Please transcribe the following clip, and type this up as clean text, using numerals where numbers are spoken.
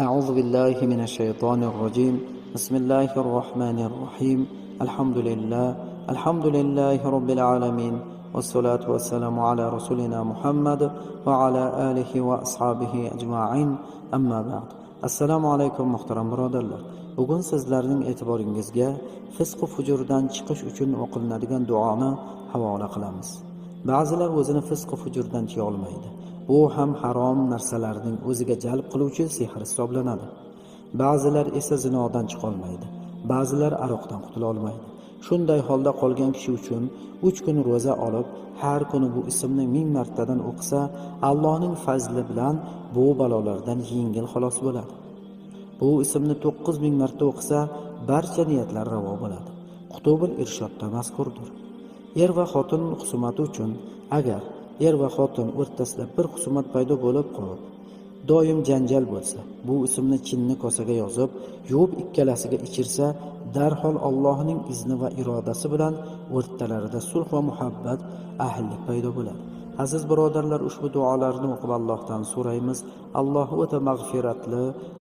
أعوذ بالله من الشيطان الرجيم. بسم الله الرحمن الرحيم. الحمد لله رب العالمين، والصلاة والسلام على رسولنا محمد وعلى آله وأصحابه أجمعين. أما بعد. Assalomu alaykum muhtaram birodarlar. Bugun sizlarning e'tiboringizga fisq va fujurdan chiqish uchun o'qilinadigan duoni havola qilamiz. Ba'zilar o'zini fisq va fujurdan tiya olmaydi. Bu ham harom narsalarning o'ziga jalb qiluvchi sehr hisoblanadi. Ba'zilar esa zinodan chiqa olmaydi. Ba'zilar aroqdan qutula olmaydi. Shunday holda qolgan kishi uchun 3 kun roza olib, har kuni bu ismni 1000 martadan o'qisa, Allohning fazli bilan bu balolardan yengil xalos bo'ladi. Bu ismni 9000 marta o'qisa, barcha niyatlar ravo bo'ladi. Qutubul Irshodda mazkurdir. Er va xotin husumati uchun agar er va xotin o'rtasida bir husumat paydo bo'lib qolib, doim janjal bo'lsa, bu ismni chinni kosaga yozib, yuvib ikkalasiga ichirsa, darhol Allohning izni va irodasi bilan o'rtalarida sulh va muhabbat, ahillik paydo bo'ladi. Aziz birodarlar, ushbu duolarni o'qib Allohdan so'raymiz. Alloh o'ta mag'firatli